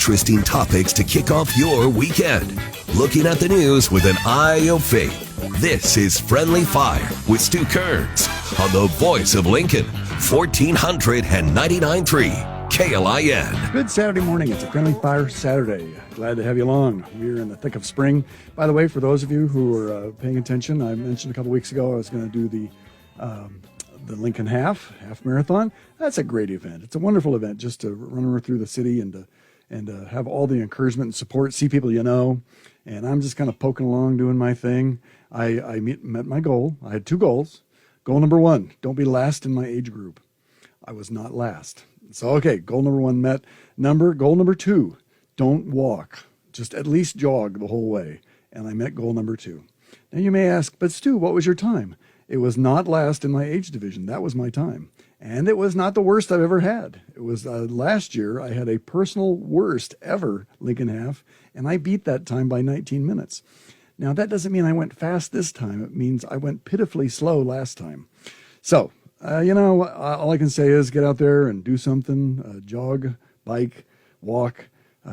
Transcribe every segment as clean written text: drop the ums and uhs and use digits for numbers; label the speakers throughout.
Speaker 1: interesting topics to kick off your weekend. Looking at the news with an eye of faith. This is Friendly Fire with Stu Kerns on the voice of Lincoln, 1499.3 KLIN.
Speaker 2: Good Saturday morning. It's a Friendly Fire Saturday. Glad to have you along. We're in the thick of spring. By the way, for those of you who are paying attention, I mentioned a couple weeks ago I was going to do the Lincoln Half Marathon. That's a great event. It's a wonderful event just to run through the city and to have all the encouragement and support, see people you know. And I'm just kind of poking along, doing my thing. I met my goal. I had two goals. Goal number one, don't be last in my age group. I was not last. So, okay, goal number one met. Goal number two, don't walk. Just at least jog the whole way. And I met goal number two. Now you may ask, but Stu, what was your time? It was not last in my age division. That was my time. And it was not the worst I've ever had. It was last year I had a personal worst ever Lincoln Half, and I beat that time by 19 minutes. Now, that doesn't mean I went fast this time. It means I went pitifully slow last time. So, all I can say is get out there and do something, jog, bike, walk,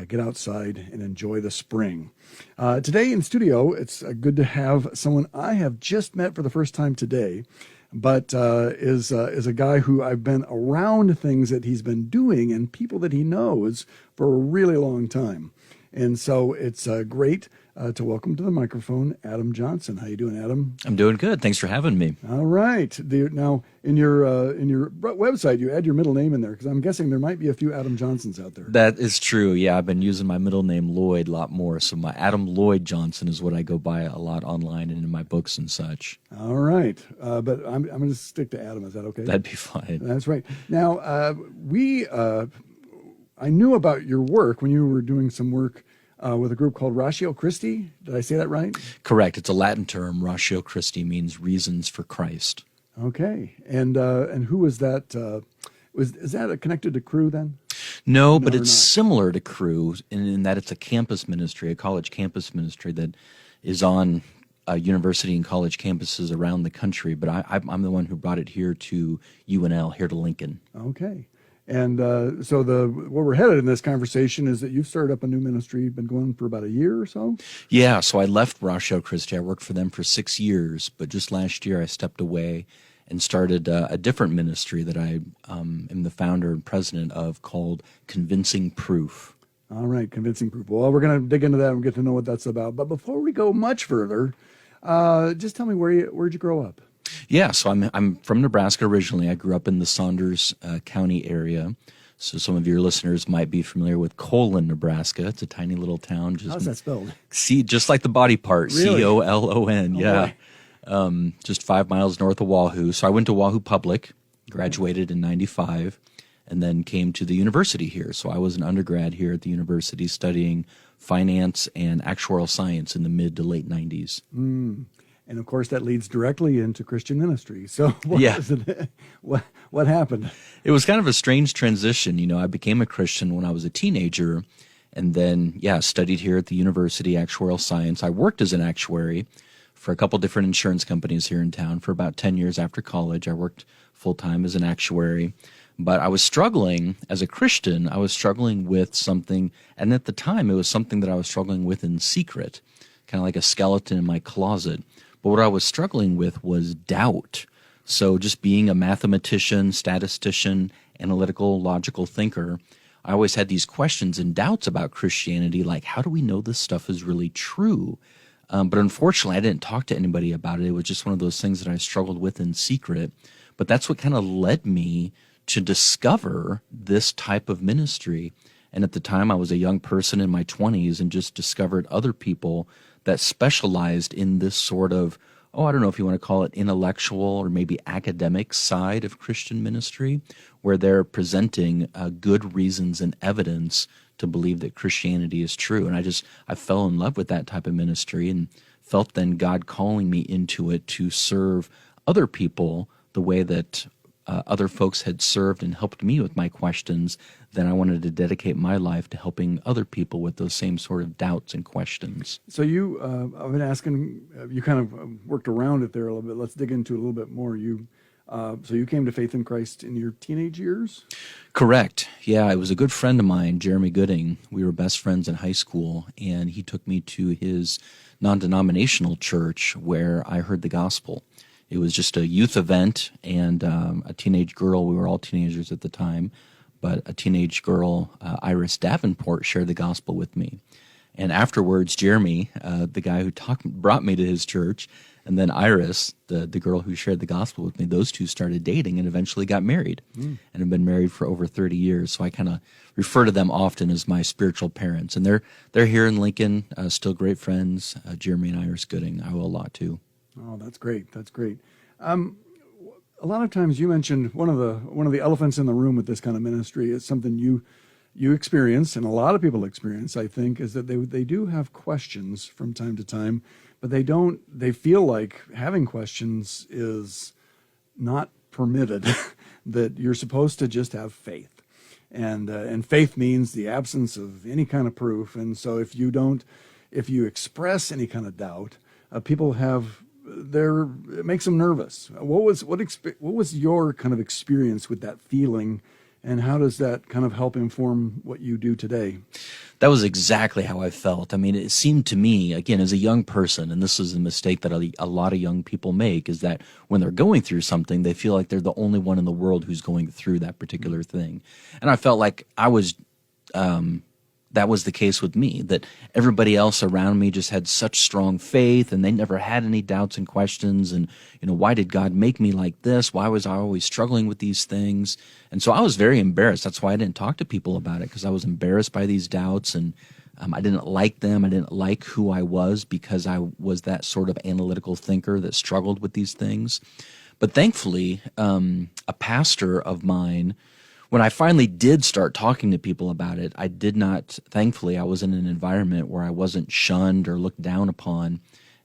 Speaker 2: get outside and enjoy the spring. Today in studio, it's good to have someone I have just met for the first time today, but is a guy who I've been around things that he's been doing and people that he knows for a really long time. And so it's great to welcome to the microphone Adam Johnson. How you doing, Adam?
Speaker 3: I'm doing good. Thanks for having me.
Speaker 2: All right. Now, in your website, you add your middle name in there because I'm guessing there might be a few Adam Johnsons out there.
Speaker 3: That is true. Yeah, I've been using my middle name Lloyd a lot more. So my Adam Lloyd Johnson is what I go by a lot online and in my books and such.
Speaker 2: All right. But I'm going to stick to Adam. Is that okay?
Speaker 3: That'd be fine.
Speaker 2: That's right. Now, I knew about your work when you were doing some work with a group called Ratio Christi. Did I say that right?
Speaker 3: Correct. It's a Latin term. Ratio Christi means reasons for Christ.
Speaker 2: Okay. And who was that? Is that connected to Cru then?
Speaker 3: No, but it's similar to Cru in that it's a campus ministry, a college campus ministry that is on university and college campuses around the country. But I'm the one who brought it here to UNL, here to Lincoln.
Speaker 2: Okay. And so where we're headed in this conversation is that you've started up a new ministry, been going for about a year or so?
Speaker 3: Yeah, so I left Ratio Christi. I worked for them for 6 years, but just last year I stepped away and started a different ministry that I am the founder and president of called Convincing Proof.
Speaker 2: All right, Convincing Proof. Well, we're going to dig into that and get to know what that's about. But before we go much further, just tell me where'd you grow up?
Speaker 3: Yeah, so I'm from Nebraska originally. I grew up in the Saunders County area. So some of your listeners might be familiar with KLIN, Nebraska. It's a tiny little town.
Speaker 2: How's that spelled?
Speaker 3: Just like the body part,
Speaker 2: really?
Speaker 3: COLON, yeah.
Speaker 2: Boy.
Speaker 3: Just 5 miles north of Wahoo. So I went to Wahoo Public, graduated in 95, and then came to the university here. So I was an undergrad here at the university studying finance and actuarial science in the mid to late 90s.
Speaker 2: And of course, that leads directly into Christian ministry. So what happened?
Speaker 3: It was kind of a strange transition. I became a Christian when I was a teenager and then, studied here at the university, actuarial science. I worked as an actuary for a couple different insurance companies here in town for about 10 years after college. I worked full-time as an actuary. But I was struggling as a Christian. I was struggling with something, and at the time, it was something that I was struggling with in secret, kind of like a skeleton in my closet. But what I was struggling with was doubt. So just being a mathematician, statistician, analytical, logical thinker, I always had these questions and doubts about Christianity, like how do we know this stuff is really true? But unfortunately, I didn't talk to anybody about it. It was just one of those things that I struggled with in secret. But that's what kind of led me to discover this type of ministry. And at the time, I was a young person in my 20s and just discovered other people that specialized in this sort of, I don't know if you want to call it intellectual or maybe academic side of Christian ministry, where they're presenting good reasons and evidence to believe that Christianity is true. And I fell in love with that type of ministry and felt then God calling me into it to serve other people the way that other folks had served and helped me with my questions. Then I wanted to dedicate my life to helping other people with those same sort of doubts and questions.
Speaker 2: So I've been asking, you kind of worked around it there a little bit. Let's dig into it a little bit more. You So you came to faith in Christ in your teenage years?
Speaker 3: Correct. Yeah, it was a good friend of mine, Jeremy Gooding. We were best friends in high school, and he took me to his non-denominational church where I heard the gospel. It was just a youth event, and a teenage girl, we were all teenagers at the time, but a teenage girl, Iris Davenport, shared the gospel with me. And afterwards, Jeremy, the guy who brought me to his church, and then Iris, the girl who shared the gospel with me, those two started dating and eventually got married and have been married for over 30 years. So I kind of refer to them often as my spiritual parents. And they're here in Lincoln, still great friends, Jeremy and Iris Gooding. I owe a lot to.
Speaker 2: Oh, that's great. That's great. A lot of times you mentioned one of the elephants in the room with this kind of ministry is something you experience, and a lot of people experience, I think, is that they do have questions from time to time, but they feel like having questions is not permitted, that you're supposed to just have faith. And faith means the absence of any kind of proof. And so if you express any kind of doubt, people it makes them nervous. What was your kind of experience with that feeling, and how does that kind of help inform what you do today?
Speaker 3: That was exactly how I felt. I mean, it seemed to me, again, as a young person, and this is a mistake that a lot of young people make, is that when they're going through something, they feel like they're the only one in the world who's going through that particular thing. And I felt like that was the case with me, that everybody else around me just had such strong faith, and they never had any doubts and questions. And, why did God make me like this? Why was I always struggling with these things? And so I was very embarrassed. That's why I didn't talk to people about it, because I was embarrassed by these doubts, and I didn't like them. I didn't like who I was, because I was that sort of analytical thinker that struggled with these things. But thankfully, a pastor of mine, when I finally did start talking to people about it, thankfully, I was in an environment where I wasn't shunned or looked down upon.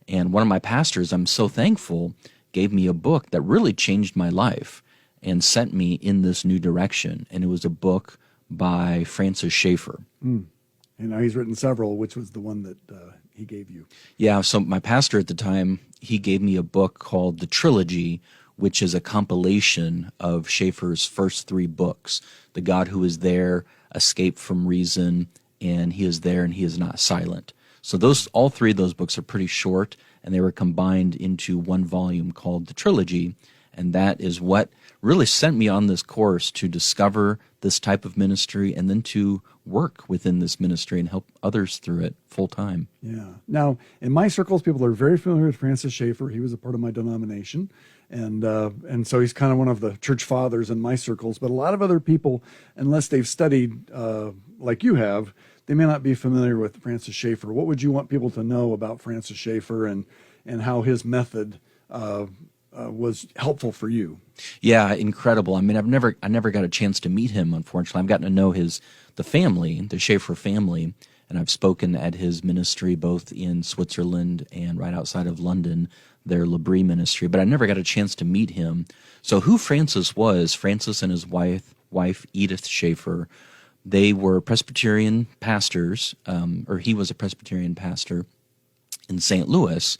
Speaker 3: And one of my pastors, I'm so thankful, gave me a book that really changed my life and sent me in this new direction. And it was a book by Francis Schaeffer.
Speaker 2: And now he's written several. Which was the one that he gave you?
Speaker 3: Yeah, so my pastor at the time, he gave me a book called The Trilogy, which is a compilation of Schaeffer's first 3 books: The God Who Is There, Escape from Reason, and He Is There and He Is Not Silent. So all 3 of those books are pretty short, and they were combined into one volume called The Trilogy, and that is what really sent me on this course to discover this type of ministry and then to work within this ministry and help others through it full time.
Speaker 2: Yeah. Now, in my circles, people are very familiar with Francis Schaeffer. He was a part of my denomination. And so he's kind of one of the church fathers in my circles. But a lot of other people, unless they've studied like you have, they may not be familiar with Francis Schaeffer. What would you want people to know about Francis Schaeffer and how his method was helpful for you?
Speaker 3: Yeah, incredible. I mean, I never got a chance to meet him, unfortunately. I've gotten to know the family, the Schaeffer family, and I've spoken at his ministry both in Switzerland and right outside of London, their L'Abri ministry, but I never got a chance to meet him. So who Francis was, Francis and his wife Edith Schaeffer, they were Presbyterian pastors, or he was a Presbyterian pastor in St. Louis,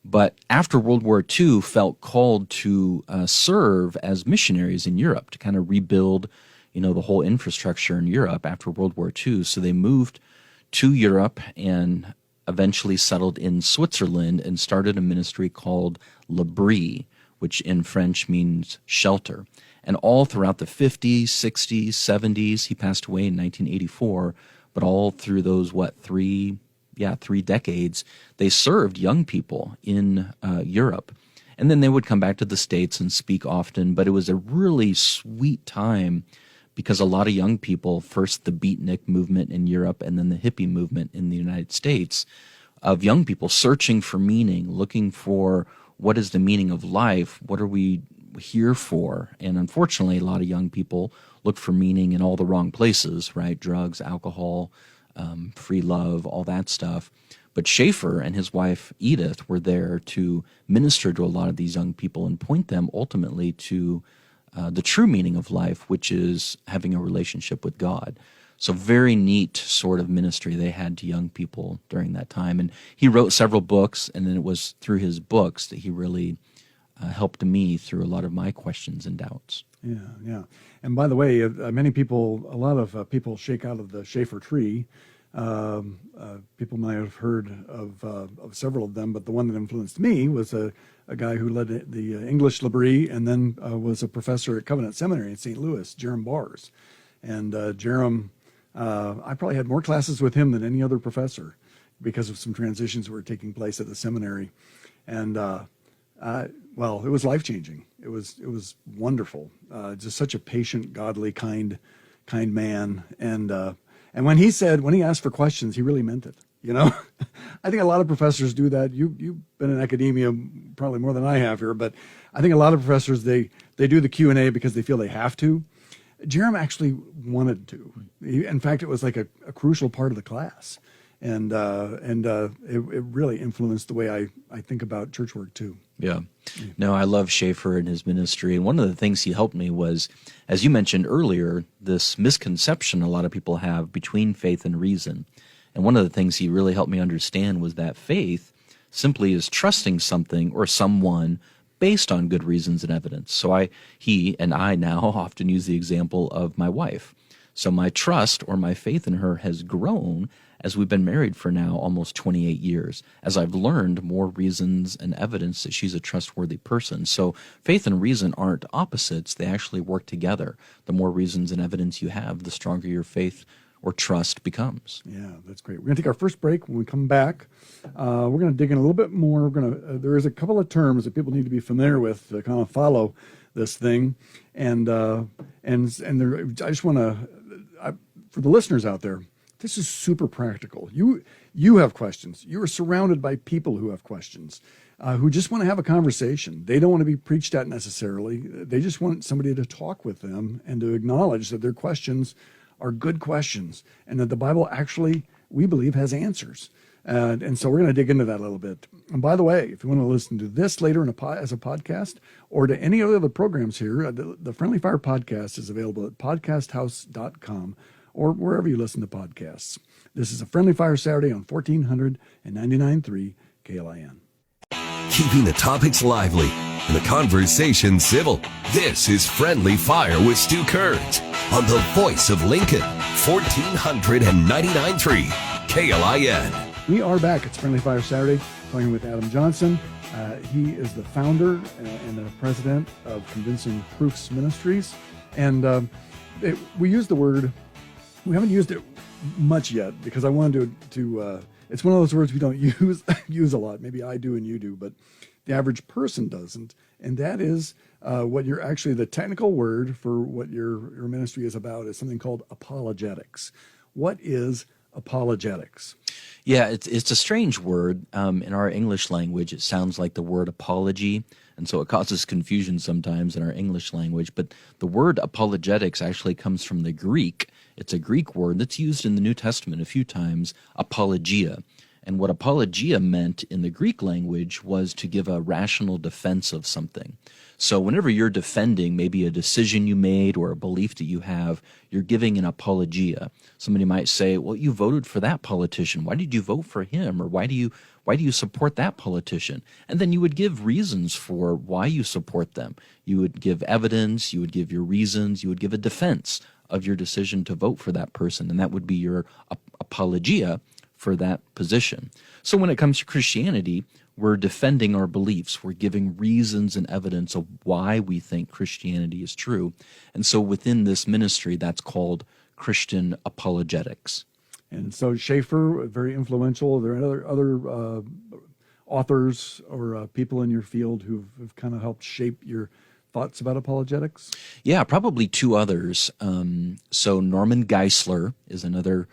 Speaker 3: but after World War II felt called to serve as missionaries in Europe to kind of rebuild, the whole infrastructure in Europe after World War II. So they moved to Europe and eventually settled in Switzerland and started a ministry called L'Abri, which in French means shelter. And all throughout the 50s, 60s, 70s, he passed away in 1984, but all through those, 3 decades, they served young people in Europe. And then they would come back to the States and speak often, but it was a really sweet time because a lot of young people, first the beatnik movement in Europe and then the hippie movement in the United States, of young people searching for meaning, looking for what is the meaning of life, what are we here for? And unfortunately, a lot of young people look for meaning in all the wrong places, right? Drugs, alcohol, free love, all that stuff. But Schaeffer and his wife Edith were there to minister to a lot of these young people and point them ultimately to the true meaning of life, which is having a relationship with God. So very neat sort of ministry they had to young people during that time. And he wrote several books, and then it was through his books that he really helped me through a lot of my questions and doubts.
Speaker 2: Yeah, yeah. And by the way, a lot of people shake out of the Schaefer tree. People might have heard of several of them, but the one that influenced me was a guy who led the English L'Abri and then was a professor at Covenant Seminary in St. Louis, Jerram Bars. And Jerram, I probably had more classes with him than any other professor because of some transitions that were taking place at the seminary. And well, it was life-changing. It was wonderful. Just such a patient, godly, kind man. And when he asked for questions, he really meant it. You know, I think a lot of professors do that. You've been in academia probably more than I have here, but I think a lot of professors, they do the Q&A because they feel they have to. Jerram actually wanted to. In fact, it was like a crucial part of the class. And it really influenced the way I think about church work too.
Speaker 3: Yeah. No, I love Schaefer and his ministry. And one of the things he helped me was, as you mentioned earlier, this misconception a lot of people have between faith and reason. And one of the things he really helped me understand was that faith simply is trusting something or someone based on good reasons and evidence. So he and I now often use the example of my wife. So my trust or my faith in her has grown as we've been married for now almost 28 years, as I've learned more reasons and evidence that she's a trustworthy person. So faith and reason aren't opposites. They actually work together. The more reasons and evidence you have, the stronger your faith or trust becomes.
Speaker 2: Yeah, that's great. We're going to take our first break. When we come back, we're going to dig in a little bit more. There is a couple of terms that people need to be familiar with to kind of follow this thing. And I just want to, for the listeners out there, this is super practical. You have questions. You are surrounded by people who have questions, who just want to have a conversation. They don't want to be preached at necessarily. They just want somebody to talk with them and to acknowledge that their questions are good questions and that the Bible actually, we believe, has answers. And so we're going to dig into that a little bit. And by the way, if you want to listen to this later as a podcast or to any other programs here, the Friendly Fire podcast is available at podcasthouse.com or wherever you listen to podcasts. This is a Friendly Fire Saturday on 1499.3 KLIN.
Speaker 1: Keeping the topics lively and the conversation civil. This is Friendly Fire with Stu Kerns on the voice of Lincoln, 1499.3 KLIN.
Speaker 2: We are back. It's Friendly Fire Saturday, talking with Adam Johnson. He is the founder and the president of Convincing Proof Ministries. And we use the word, we haven't used it much yet because I wanted to it's one of those words we don't use a lot. Maybe I do and you do, but the average person doesn't. And that is what you're actually, the technical word for what your ministry is about is something called apologetics. What is apologetics?
Speaker 3: Yeah, it's a strange word. In our English language, it sounds like the word apology, and so it causes confusion sometimes in our English language. But the word apologetics actually comes from the Greek. It's a Greek word that's used in the New Testament a few times, apologia. And what apologia meant in the Greek language was to give a rational defense of something. So whenever you're defending maybe a decision you made or a belief that you have, you're giving an apologia. Somebody might say, well, you voted for that politician. Why did you vote for him? Or why do you support that politician? And then you would give reasons for why you support them. You would give evidence, you would give your reasons, you would give a defense of your decision to vote for that person. And that would be your apologia for that position. So when it comes to Christianity, we're defending our beliefs. We're giving reasons and evidence of why we think Christianity is true. And so within this ministry, that's called Christian apologetics.
Speaker 2: And so Schaefer, very influential. Are there other authors or people in your field who've kind of helped shape your thoughts about apologetics?
Speaker 3: Yeah, probably two others. So Norman Geisler is another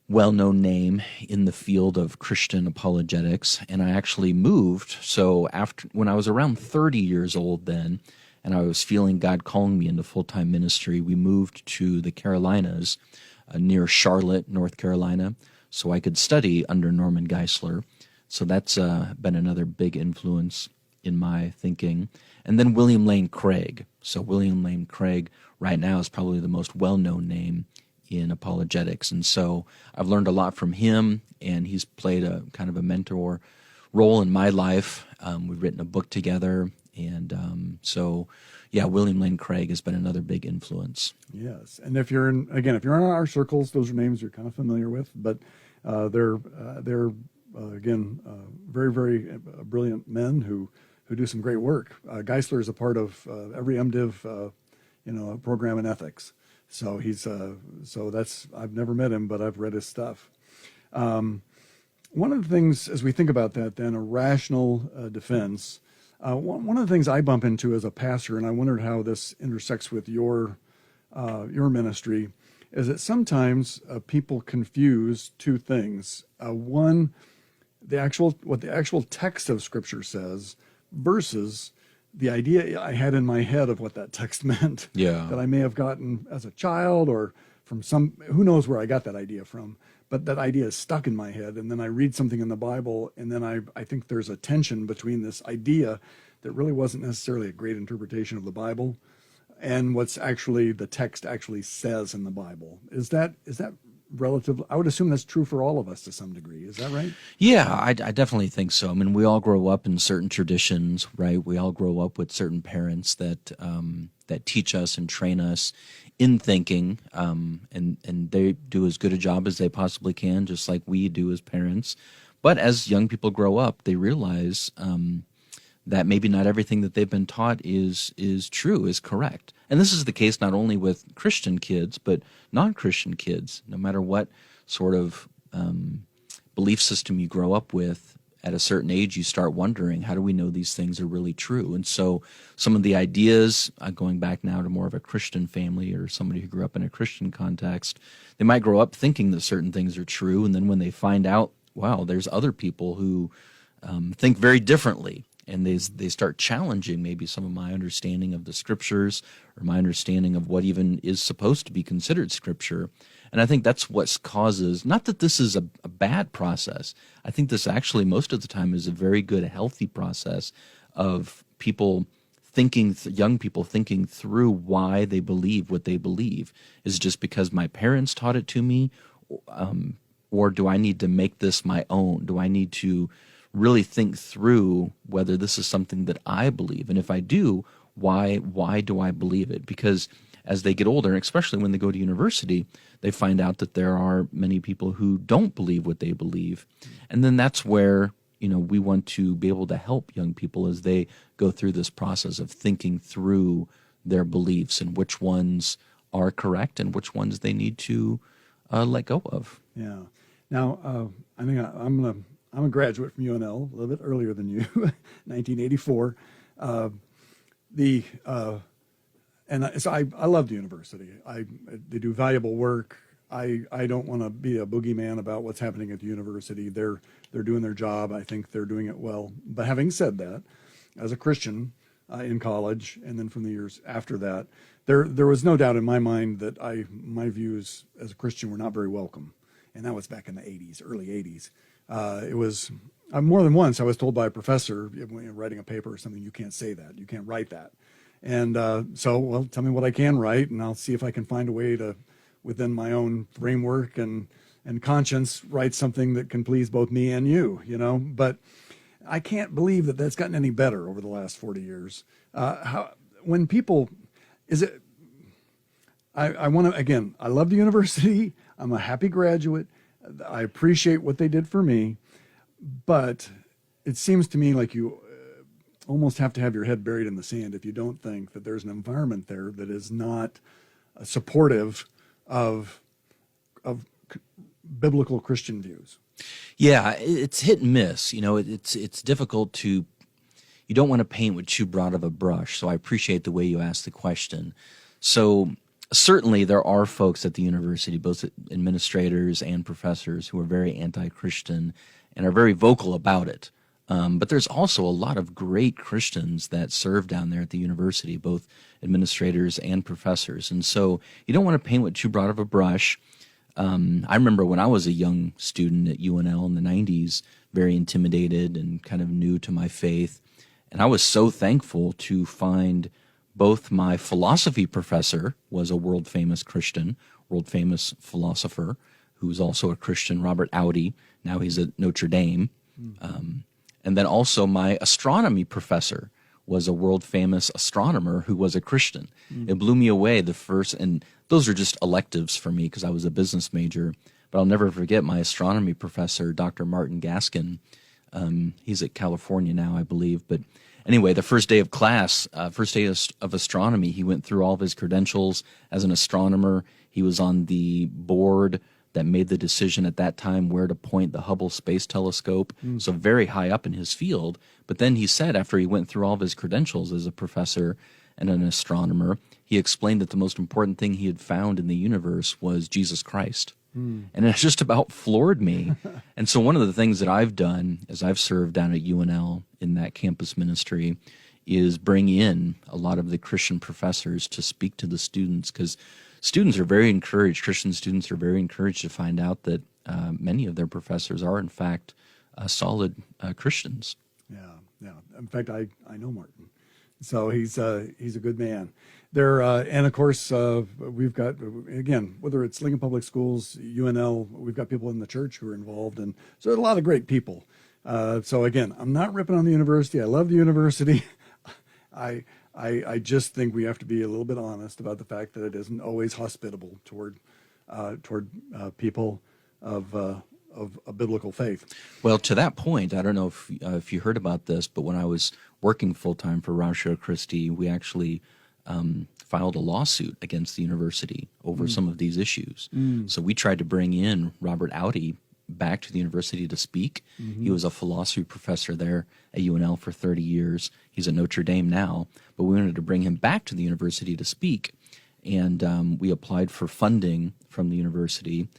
Speaker 3: well-known name in the field of Christian apologetics, and I actually moved. So when I was around 30 years old then, and I was feeling God calling me into full-time ministry, we moved to the Carolinas, near Charlotte, North Carolina, so I could study under Norman Geisler. So that's been another big influence in my thinking. And then William Lane Craig. So William Lane Craig right now is probably the most well-known name in apologetics. And so I've learned a lot from him, and he's played a kind of a mentor role in my life. We've written a book together, And so, yeah, William Lane Craig has been another big influence.
Speaker 2: Yes, and if you're in our circles, those are names you're kind of familiar with, but they're again very, very brilliant men who do some great work. Geisler is a part of every MDiv program in ethics. So I've never met him, but I've read his stuff. One of the things, as we think about that, then a rational defense. One of the things I bump into as a pastor, and I wondered how this intersects with your ministry, is that sometimes people confuse two things. One, what the actual text of Scripture says versus the idea I had in my head of what that text meant.
Speaker 3: Yeah.
Speaker 2: That I may have gotten as a child or from who knows where I got that idea from. But that idea is stuck in my head, and then I read something in the Bible, and then I think there's a tension between this idea that really wasn't necessarily a great interpretation of the Bible and what's actually the text actually says in the Bible. Is that relative? I would assume that's true for all of us to some degree. Is that right?
Speaker 3: Yeah, I definitely think so. I mean, we all grow up in certain traditions, right? We all grow up with certain parents that teach us and train us in thinking, and they do as good a job as they possibly can, just like we do as parents. But as young people grow up, they realize that maybe not everything that they've been taught is true, is correct. And this is the case not only with Christian kids, but non-Christian kids. No matter what sort of belief system you grow up with, at a certain age, you start wondering, how do we know these things are really true? And so some of the ideas, going back now to more of a Christian family or somebody who grew up in a Christian context, they might grow up thinking that certain things are true, and then when they find out, wow, there's other people who think very differently, and they start challenging maybe some of my understanding of the Scriptures or my understanding of what even is supposed to be considered Scripture. And I think that's what causes, not that this is a bad process. I think this actually most of the time is a very good, healthy process of people thinking, young people thinking through why they believe what they believe. Is it just because my parents taught it to me, or do I need to make this my own? Do I need to really think through whether this is something that I believe? And if I do, why do I believe it? Because as they get older, and especially when they go to university, they find out that there are many people who don't believe what they believe. And then that's where, we want to be able to help young people as they go through this process of thinking through their beliefs and which ones are correct and which ones they need to let go of.
Speaker 2: Yeah. Now, I think I'm a graduate from UNL, a little bit earlier than you, 1984. And so I love the university. They do valuable work. I don't want to be a boogeyman about what's happening at the university. They're doing their job. I think they're doing it well. But having said that, as a Christian in college, and then from the years after that, there was no doubt in my mind that my views as a Christian were not very welcome. And that was back in the 80s, early 80s. It was more than once I was told by a professor, when you're writing a paper or something, you can't say that. You can't write that. And well, tell me what I can write, and I'll see if I can find a way to, within my own framework and conscience, write something that can please both me and you, But I can't believe that that's gotten any better over the last 40 years. I want to, again, I love the university. I'm a happy graduate. I appreciate what they did for me. But it seems to me like you almost have to have your head buried in the sand if you don't think that there's an environment there that is not supportive of biblical Christian views.
Speaker 3: Yeah, it's hit and miss. It's difficult to, you don't want to paint with too broad of a brush. So I appreciate the way you asked the question. So certainly there are folks at the university, both administrators and professors, who are very anti-Christian and are very vocal about it. But there's also a lot of great Christians that serve down there at the university, both administrators and professors. And so you don't want to paint with too broad of a brush. I remember when I was a young student at UNL in the 90s, very intimidated and kind of new to my faith. And I was so thankful to find both my philosophy professor was a world-famous Christian, world-famous philosopher, who was also a Christian, Robert Audi. Now he's at Notre Dame. And then also my astronomy professor was a world-famous astronomer who was a Christian. It blew me away and those are just electives for me because I was a business major. But I'll never forget my astronomy professor, Dr. Martin Gaskin. He's at California now, I believe. But anyway, the first day of class, first day of astronomy, he went through all of his credentials as an astronomer. He was on the board that made the decision at that time where to point the Hubble Space Telescope, so very high up in his field. But then he said, after he went through all of his credentials as a professor and an astronomer, he explained that the most important thing he had found in the universe was Jesus Christ. And it just about floored me. And so one of the things that I've done as I've served down at UNL in that campus ministry is bring in a lot of the Christian professors to speak to the students, because students are very encouraged, Christian students are very encouraged to find out that many of their professors are, in fact, solid Christians.
Speaker 2: Yeah. In fact, I know Martin. So he's a good man. There and of course we've got, again, whether it's Lincoln Public Schools, UNL, we've got people in the church who are involved, and so there are a lot of great people. So again, I'm not ripping on the university. I love the university. I just think we have to be a little bit honest about the fact that it isn't always hospitable toward people of a biblical faith.
Speaker 3: Well, to that point, I don't know if you heard about this, but when I was working full-time for Ratio Christi, we actually filed a lawsuit against the university over some of these issues. So we tried to bring in Robert Audi back to the university to speak. He was a philosophy professor there at UNL for 30 years. He's at Notre Dame now, but we wanted to bring him back to the university to speak. And we applied for funding from the university.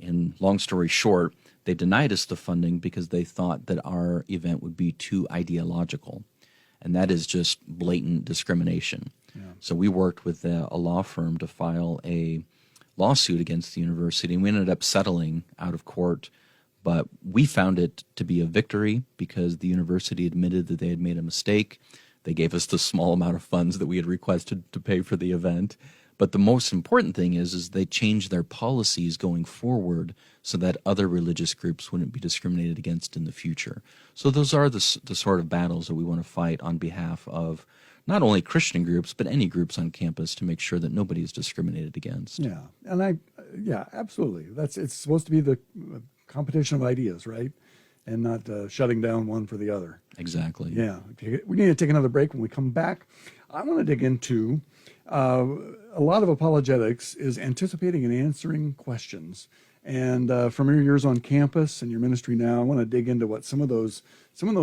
Speaker 3: And long story short, they denied us the funding because they thought that our event would be too ideological. And that is just blatant discrimination. Yeah. So we worked with a law firm to file a lawsuit against the university, and we ended up settling out of court. But we found it to be a victory because the university admitted that they had made a mistake. They gave us the small amount of funds that we had requested to pay for the event. But the most important thing is they changed their policies going forward so that other religious groups wouldn't be discriminated against in the future. So those are the sort of battles that we want to fight on behalf of not only Christian groups, but any groups on campus to make sure that nobody is discriminated against.
Speaker 2: Yeah, and absolutely. It's supposed to be the competition of ideas, right? And not shutting down one for the other.
Speaker 3: Exactly.
Speaker 2: Yeah. We need to take another break. When we come back, I want to dig into a lot of apologetics is anticipating and answering questions. And from your years on campus and your ministry now, I want to dig into what some of those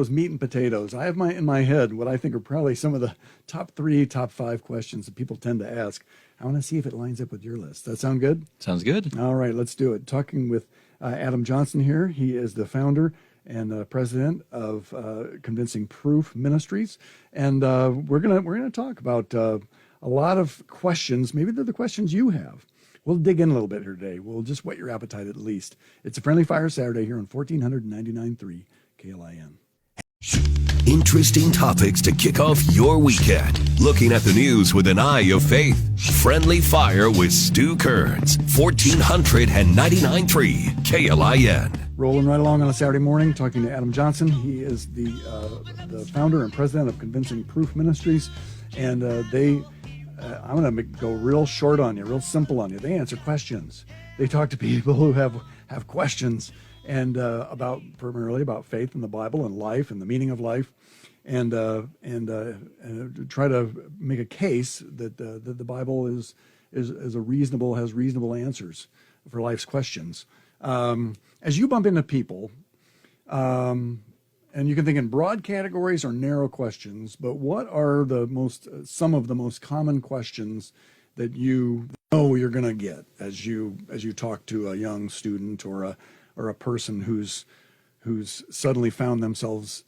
Speaker 2: meat and potatoes. I have in my head what I think are probably some of the top 3, top 5 questions that people tend to ask. I want to see if it lines up with your list. That sound good?
Speaker 3: Sounds good.
Speaker 2: All right, let's do it. Talking with Adam Johnson here. He is the founder and president of Convincing Proof Ministries, and we're gonna talk about a lot of questions. Maybe they're the questions you have. We'll dig in a little bit here today. We'll just whet your appetite at least. It's a Friendly Fire Saturday here on 1499.3 KLIN.
Speaker 1: Interesting topics to kick off your weekend. Looking at the news with an eye of faith. Friendly Fire with Stu Kerns, 1499.3 KLIN.
Speaker 2: Rolling right along on a Saturday morning, talking to Adam Johnson. He is the founder and president of Convincing Proof Ministries, and I'm going to go real short on you, real simple on you. They answer questions. They talk to people who have questions and primarily about faith and the Bible and life and the meaning of life, and try to make a case that the Bible has reasonable answers for life's questions. As you bump into people, and you can think in broad categories or narrow questions, but what are some of the most common questions that you know you're going to get as you talk to a young student or a person who's suddenly found themselves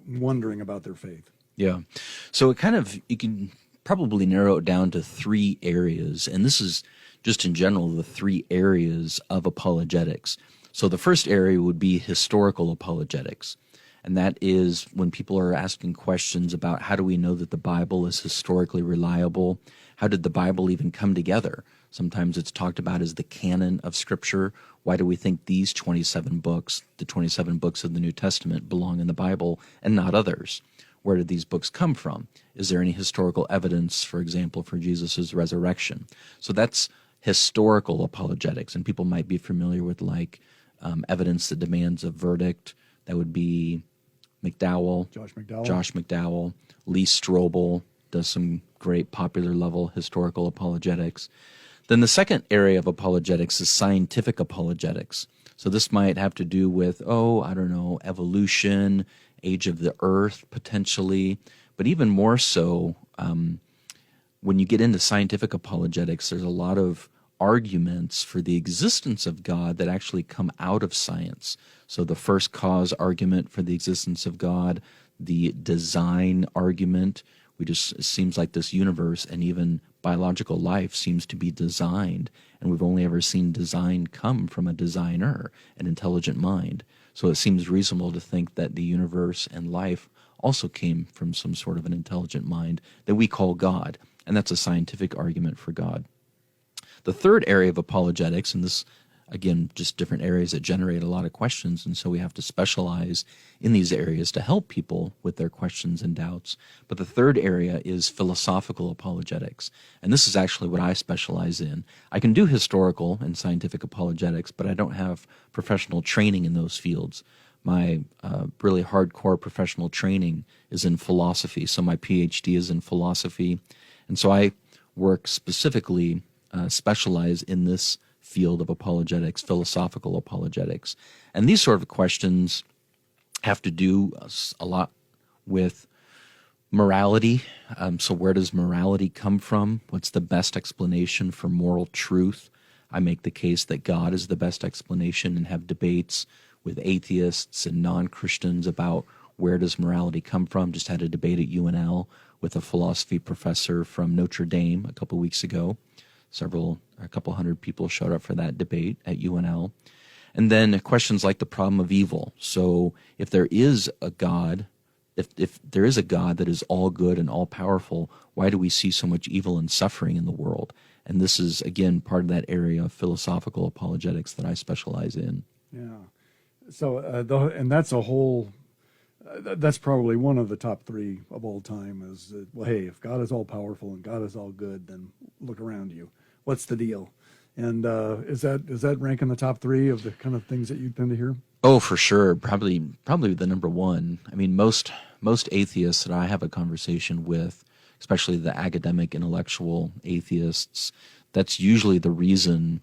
Speaker 2: wondering about their faith?
Speaker 3: Yeah. So you can probably narrow it down to 3 areas, and this is just in general the 3 areas of apologetics. So the first area would be historical apologetics. And that is when people are asking questions about how do we know that the Bible is historically reliable? How did the Bible even come together? Sometimes it's talked about as the canon of Scripture. Why do we think these 27 books, the 27 books of the New Testament, belong in the Bible and not others? where did these books come from? Is there any historical evidence, for example, for Jesus' resurrection? So that's historical apologetics, and people might be familiar with like evidence that demands a verdict. That would be Josh McDowell. Lee Strobel does some great popular level historical apologetics. Then the second area of apologetics is scientific apologetics. So this might have to do with, evolution, age of the earth, potentially. But even more so, when you get into scientific apologetics, there's a lot of arguments for the existence of God that actually come out of science. So the first cause argument for the existence of God, the design argument, it seems like this universe and even biological life seems to be designed, and we've only ever seen design come from a designer, an intelligent mind. So it seems reasonable to think that the universe and life also came from some sort of an intelligent mind that we call God, and that's a scientific argument for God. The third area of apologetics, and this, again, just different areas that generate a lot of questions, and so we have to specialize in these areas to help people with their questions and doubts. But the third area is philosophical apologetics, and this is actually what I specialize in. I can do historical and scientific apologetics, but I don't have professional training in those fields. My really hardcore professional training is in philosophy, so my PhD is in philosophy, and so I work specifically specialize in this field of apologetics, philosophical apologetics. And these sort of questions have to do a lot with morality. So where does morality come from? What's the best explanation for moral truth? I make the case that God is the best explanation and have debates with atheists and non-Christians about where does morality come from. Just had a debate at UNL with a philosophy professor from Notre Dame a couple weeks ago. A couple hundred people showed up for that debate at UNL. And then questions like the problem of evil. So if there is a God, if there is a God that is all good and all powerful, why do we see so much evil and suffering in the world? And this is, again, part of that area of philosophical apologetics that I specialize in.
Speaker 2: Yeah. So, and that's a whole, that's probably one of the top three of all time is, hey, if God is all powerful and God is all good, then look around you. What's the deal? And is that rank in the top three of the kind of things that you tend to hear?
Speaker 3: Oh, for sure. Probably the number one. I mean, most atheists that I have a conversation with, especially the academic, intellectual atheists, that's usually the reason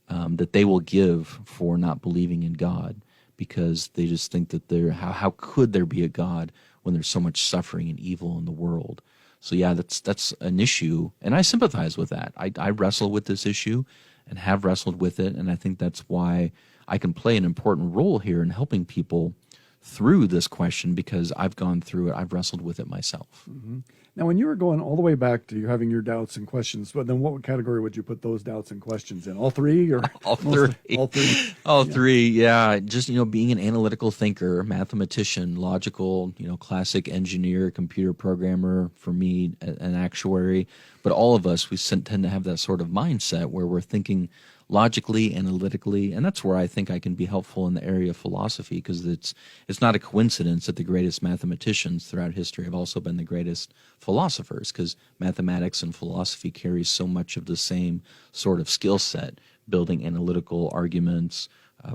Speaker 3: that they will give for not believing in God, because they just think that how could there be a God when there's so much suffering and evil in the world? So yeah, that's an issue, and I sympathize with that. I wrestle with this issue and have wrestled with it, and I think that's why I can play an important role here in helping people through this question, because I've gone through it, I've wrestled with it myself.
Speaker 2: Mm-hmm. Now, when you were going all the way back to you having your doubts and questions, but then what category would you put those doubts and questions in? All three, or
Speaker 3: all three?
Speaker 2: All three.
Speaker 3: All three. Yeah. Just being an analytical thinker, mathematician, logical, classic engineer, computer programmer. For me, an actuary. But all of us, we tend to have that sort of mindset where we're thinking logically, analytically, and that's where I think I can be helpful in the area of philosophy, because it's not a coincidence that the greatest mathematicians throughout history have also been the greatest philosophers, because mathematics and philosophy carry so much of the same sort of skill set, building analytical arguments,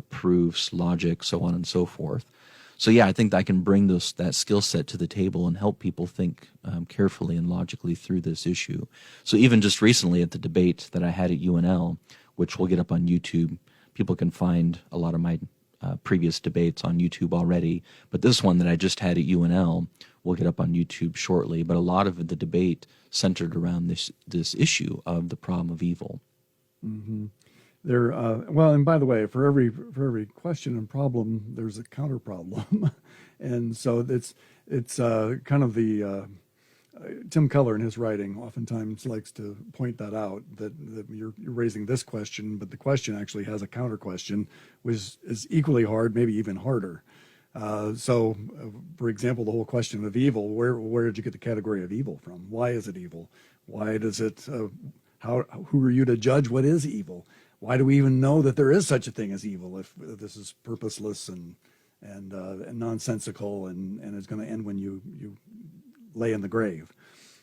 Speaker 3: proofs, logic, so on and so forth. So yeah, I think I can bring that skill set to the table and help people think carefully and logically through this issue. So even just recently at the debate that I had at UNL, which we'll get up on YouTube, people can find a lot of my previous debates on YouTube already. But this one that I just had at UNL will get up on YouTube shortly. But a lot of the debate centered around this issue of the problem of evil.
Speaker 2: Mm-hmm. Well, and by the way, for every question and problem, there's a counter problem, and so it's kind of the Tim Keller in his writing oftentimes likes to point that out, that you're raising this question, but the question actually has a counter question, which is equally hard, maybe even harder. So, for example, the whole question of evil, where did you get the category of evil from? Why is it evil? Why does it? Who are you to judge what is evil? Why do we even know that there is such a thing as evil if this is purposeless and nonsensical and is going to end when you lay in the grave?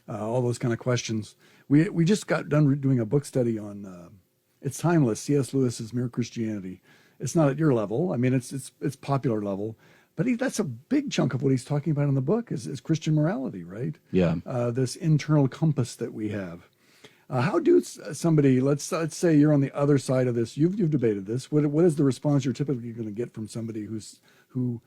Speaker 2: All those kind of questions. We just got done doing a book study on It's Timeless, C.S. Lewis's Mere Christianity. It's not at your level. I mean, it's popular level. But that's a big chunk of what he's talking about in the book is Christian morality, right?
Speaker 3: Yeah.
Speaker 2: This internal compass that we have. How do somebody, let's say you're on the other side of this, you've debated this, what is the response you're typically going to get from somebody who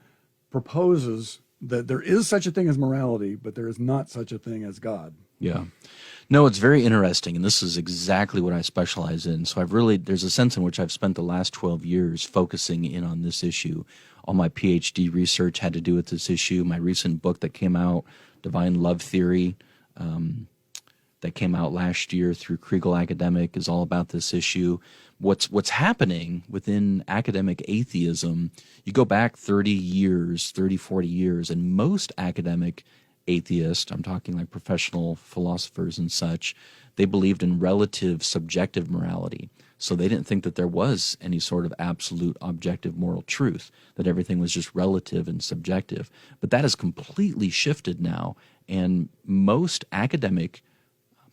Speaker 2: proposes that there is such a thing as morality, but there is not such a thing as God?
Speaker 3: Yeah. No, it's very interesting, and this is exactly what I specialize in. So there's a sense in which I've spent the last 12 years focusing in on this issue. All my PhD research had to do with this issue. My recent book that came out, Divine Love Theory, that came out last year through Kriegel Academic, is all about this issue. What's happening within academic atheism, you go back 40 years, and most academic atheists, I'm talking like professional philosophers and such, they believed in relative subjective morality. So they didn't think that there was any sort of absolute objective moral truth, that everything was just relative and subjective. But that has completely shifted now, and most academic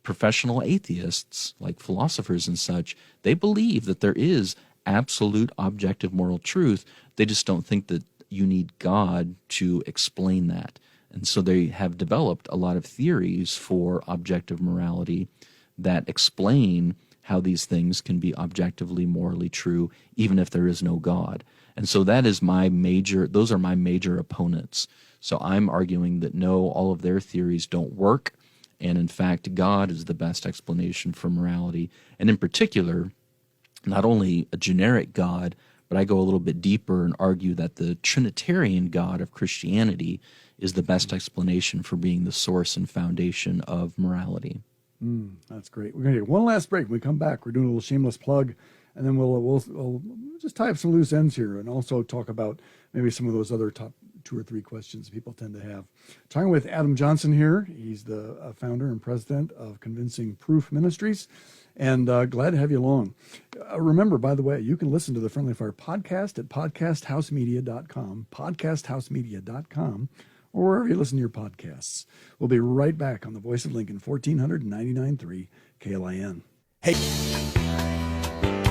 Speaker 3: professional atheists, like philosophers and such, they believe that there is absolute objective moral truth. They just don't think that you need God to explain that. And so they have developed a lot of theories for objective morality that explain how these things can be objectively morally true, even if there is no God. And so those are my major opponents. So I'm arguing that no, all of their theories don't work, and in fact, God is the best explanation for morality. And in particular, not only a generic God, but I go a little bit deeper and argue that the Trinitarian God of Christianity is the best explanation for being the source and foundation of morality.
Speaker 2: That's great. We're going to take one last break. When we come back, we're doing a little shameless plug, and then we'll just tie up some loose ends here and also talk about maybe some of those other top 2 or 3 questions people tend to have. Talking with Adam Johnson here. He's the founder and president of Convincing Proof Ministries, and glad to have you along. Remember, by the way, you can listen to the Friendly Fire podcast at podcasthousemedia.com, or wherever you listen to your podcasts. We'll be right back on the Voice of Lincoln, 1499.3 KLIN.
Speaker 1: Hey,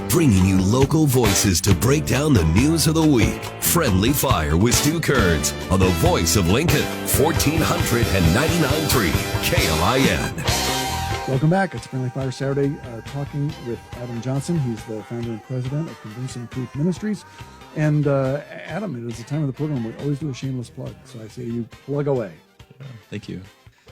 Speaker 1: bringing you local voices to break down the news of the week. Friendly Fire with Stu Kerns on the Voice of Lincoln, 1499.3 KLIN.
Speaker 2: Welcome back. It's Friendly Fire Saturday, talking with Adam Johnson. He's the founder and president of Convincing Proof Ministries. And Adam, it is the time of the program we always do a shameless plug. So I say you plug away.
Speaker 3: Thank you.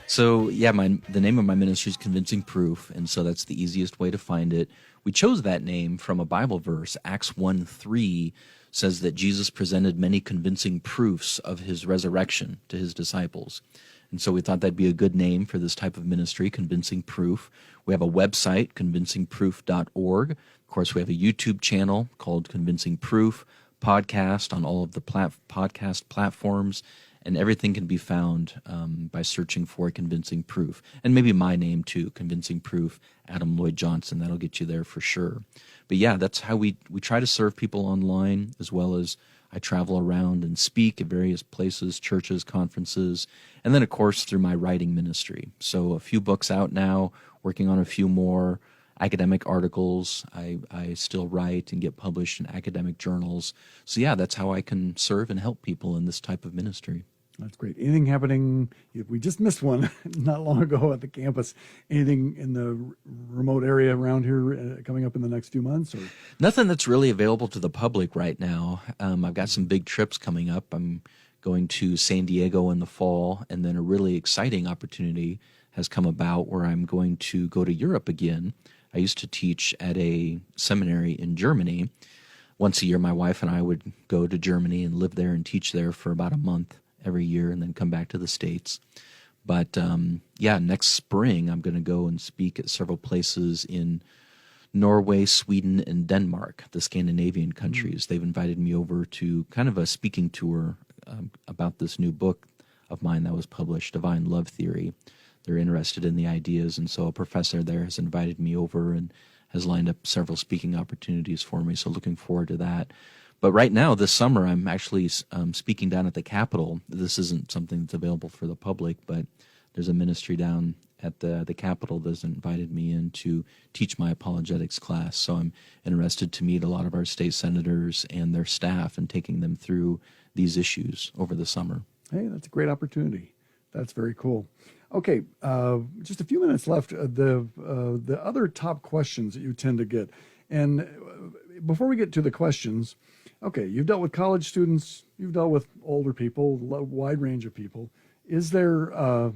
Speaker 3: So yeah, the name of my ministry is Convincing Proof, and so that's the easiest way to find it. We chose that name from a Bible verse. Acts 1:3 says that Jesus presented many convincing proofs of his resurrection to his disciples. And so we thought that'd be a good name for this type of ministry, Convincing Proof. We have a website, convincingproof.org. Of course, we have a YouTube channel called Convincing Proof, podcast on all of the podcast platforms, and everything can be found by searching for Convincing Proof. And maybe my name too, Convincing Proof, Adam Lloyd Johnson. That'll get you there for sure. But yeah, that's how we try to serve people online, as well as I travel around and speak at various places, churches, conferences, and then, of course, through my writing ministry. So a few books out now, working on a few more. Academic articles, I still write and get published in academic journals. So yeah, that's how I can serve and help people in this type of ministry.
Speaker 2: That's great. Anything happening? We just missed one not long ago at the campus. Anything in the remote area around here coming up in the next few months? Or
Speaker 3: nothing that's really available to the public right now. I've got some big trips coming up. I'm going to San Diego in the fall, and then a really exciting opportunity has come about where I'm going to go to Europe again. I used to teach at a seminary in Germany. Once a year, my wife and I would go to Germany and live there and teach there for about a month every year and then come back to the States. But next spring, I'm going to go and speak at several places in Norway, Sweden, and Denmark, the Scandinavian countries. They've invited me over to kind of a speaking tour about this new book of mine that was published, Divine Love Theory. They're interested in the ideas, and so a professor there has invited me over and has lined up several speaking opportunities for me, so looking forward to that. But right now, this summer, I'm actually speaking down at the Capitol. This isn't something that's available for the public, but there's a ministry down at the Capitol that's invited me in to teach my apologetics class. So I'm interested to meet a lot of our state senators and their staff and taking them through these issues over the summer.
Speaker 2: Hey, that's a great opportunity. That's very cool. Okay, just a few minutes left. The other top questions that you tend to get. And before we get to the questions, okay, you've dealt with college students, you've dealt with older people, a wide range of people. Is there,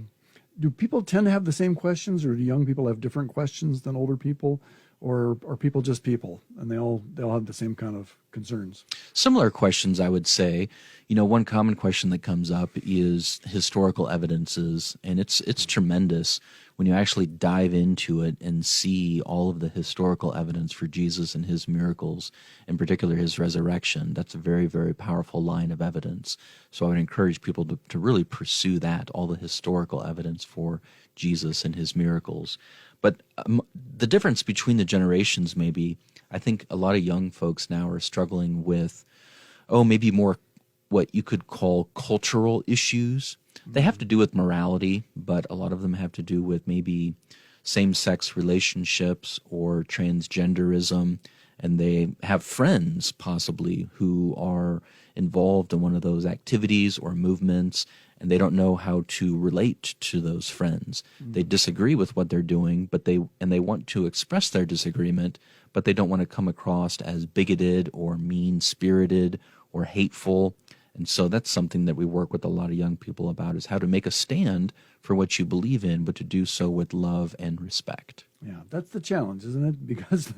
Speaker 2: do people tend to have the same questions, or do young people have different questions than older people? Or are people just people, and they all have the same kind of concerns?
Speaker 3: Similar questions, I would say. You know, one common question that comes up is historical evidences, and it's tremendous when you actually dive into it and see all of the historical evidence for Jesus and his miracles, in particular his resurrection. That's a very, very powerful line of evidence. So I would encourage people to really pursue that, all the historical evidence for Jesus and his miracles. But the difference between the generations, maybe, I think a lot of young folks now are struggling with, maybe more what you could call cultural issues. They have to do with morality, but a lot of them have to do with maybe same-sex relationships or transgenderism, and they have friends possibly who are involved in one of those activities or movements, and they don't know how to relate to those friends. They disagree with what they're doing, but they want to express their disagreement, but they don't want to come across as bigoted or mean-spirited or hateful. And so that's something that we work with a lot of young people about, is how to make a stand for what you believe in, but to do so with love and respect.
Speaker 2: Yeah, that's the challenge, isn't it? Because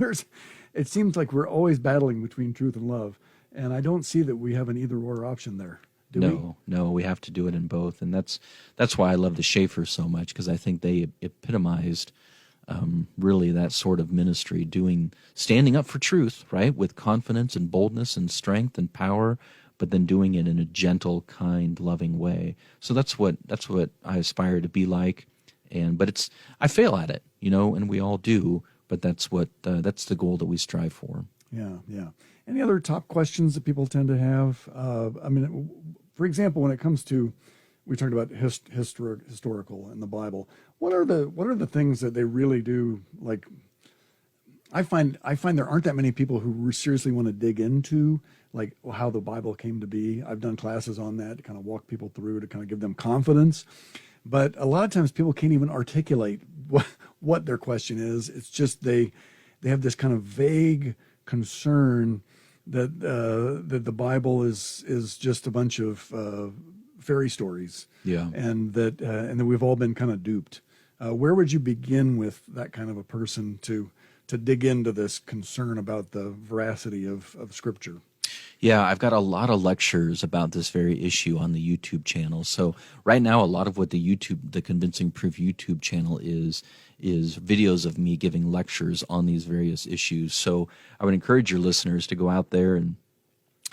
Speaker 2: it seems like we're always battling between truth and love, and I don't see that we have an either-or option there.
Speaker 3: No, we have to do it in both, and that's why I love the Schaeffers so much, because I think they epitomized really that sort of ministry, standing up for truth, right, with confidence and boldness and strength and power, but then doing it in a gentle, kind, loving way. So that's what I aspire to be like, but I fail at it, and we all do, but that's the goal that we strive for.
Speaker 2: Yeah. Any other top questions that people tend to have? For example, when it comes to, we talked about historical in the Bible. What are the things that they really do? Like, I find there aren't that many people who seriously want to dig into like how the Bible came to be. I've done classes on that to kind of walk people through, to kind of give them confidence. But a lot of times people can't even articulate what their question is. It's just they have this kind of vague concern that the Bible is just a bunch of fairy stories.
Speaker 3: Yeah.
Speaker 2: And that we've all been kind of duped. Where would you begin with that kind of a person to dig into this concern about the veracity of Scripture?
Speaker 3: Yeah, I've got a lot of lectures about this very issue on the YouTube channel. So right now, a lot of what the Convincing Proof YouTube channel is videos of me giving lectures on these various issues. So I would encourage your listeners to go out there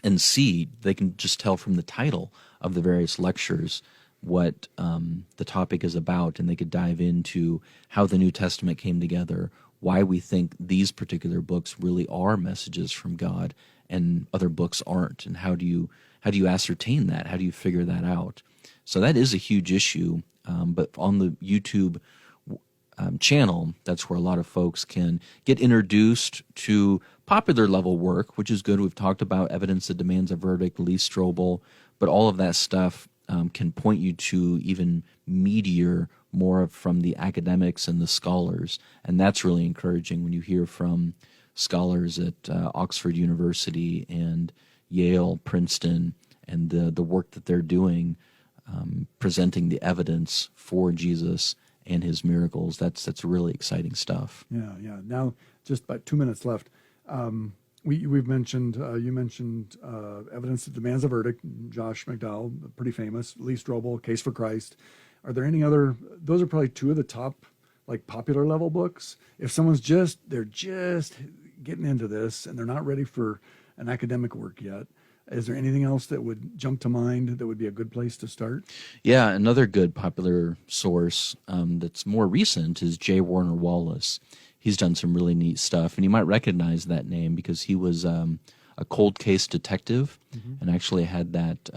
Speaker 3: and see. They can just tell from the title of the various lectures what the topic is about, and they could dive into how the New Testament came together, why we think these particular books really are messages from God and other books aren't, and how do you ascertain that? How do you figure that out? So that is a huge issue, but on the YouTube channel, that's where a lot of folks can get introduced to popular level work, which is good. We've talked about evidence that demands a verdict, Lee Strobel, but all of that stuff can point you to even meatier, more from the academics and the scholars, and that's really encouraging when you hear from scholars at Oxford University and Yale, Princeton, and the work that they're doing, presenting the evidence for Jesus and his miracles. That's really exciting stuff.
Speaker 2: Yeah. Now, just about 2 minutes left. We've mentioned, you mentioned evidence that demands a verdict, Josh McDowell, pretty famous, Lee Strobel, Case for Christ. Are there any other? Those are probably two of the top, like, popular level books. If someone's they're just getting into this and they're not ready for an academic work yet, is there anything else that would jump to mind that would be a good place to start? Yeah,
Speaker 3: another good popular source that's more recent is J. Warner Wallace. He's done some really neat stuff, and you might recognize that name because he was a cold case detective, and actually had that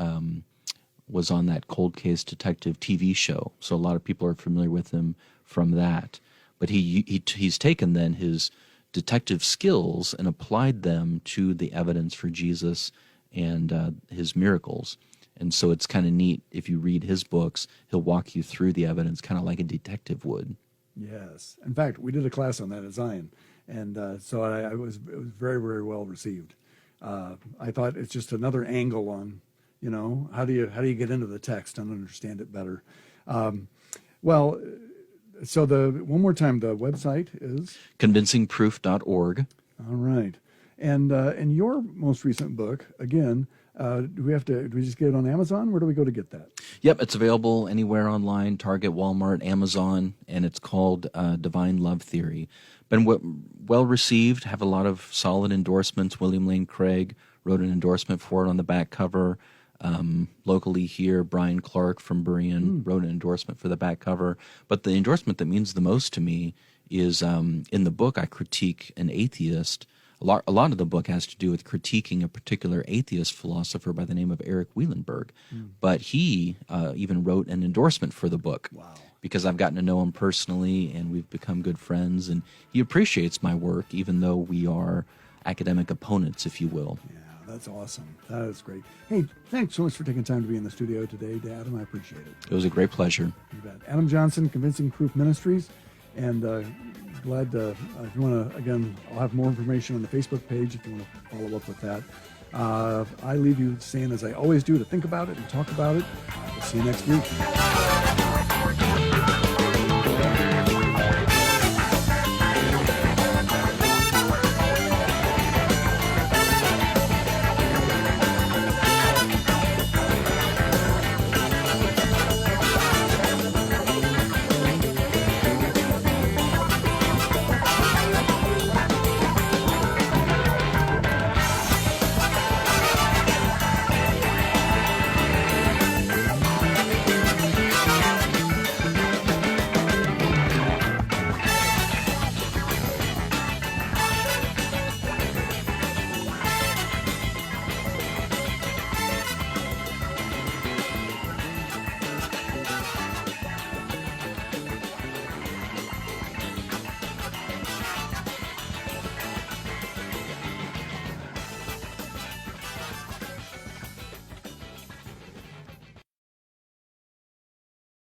Speaker 3: was on that cold case detective TV show, so a lot of people are familiar with him from that. But he's taken then his detective skills and applied them to the evidence for Jesus and his miracles. And so it's kind of neat. If you read his books, he'll walk you through the evidence kind of like a detective would.
Speaker 2: Yes. In fact, we did a class on that at Zion, and so it was very, very well received. I thought it's just another angle on, how do you get into the text and understand it better. So one more time, the website is
Speaker 3: convincingproof.org.
Speaker 2: All right, and your most recent book, again, do we just get it on Amazon? Where do we go to get that?
Speaker 3: Yep, it's available anywhere online: Target, Walmart, Amazon, and it's called Divine Love Theory. Been well received. Have a lot of solid endorsements. William Lane Craig wrote an endorsement for it on the back cover. Locally here, Brian Clark from Berean wrote an endorsement for the back cover. But the endorsement that means the most to me is in the book I critique an atheist. A lot of the book has to do with critiquing a particular atheist philosopher by the name of Eric Wielenberg. But he even wrote an endorsement for the book.
Speaker 2: Wow.
Speaker 3: Because I've gotten to know him personally, and we've become good friends, and he appreciates my work, even though we are academic opponents, if you will.
Speaker 2: Yeah. That's awesome. That is great. Hey, thanks so much for taking time to be in the studio today, Adam. I appreciate it.
Speaker 3: It was a great pleasure.
Speaker 2: You bet. Adam Johnson, Convincing Proof Ministries. And glad if you want to, again, I'll have more information on the Facebook page if you want to follow up with that. I leave you saying, as I always do, to think about it and talk about it. We'll see you next week.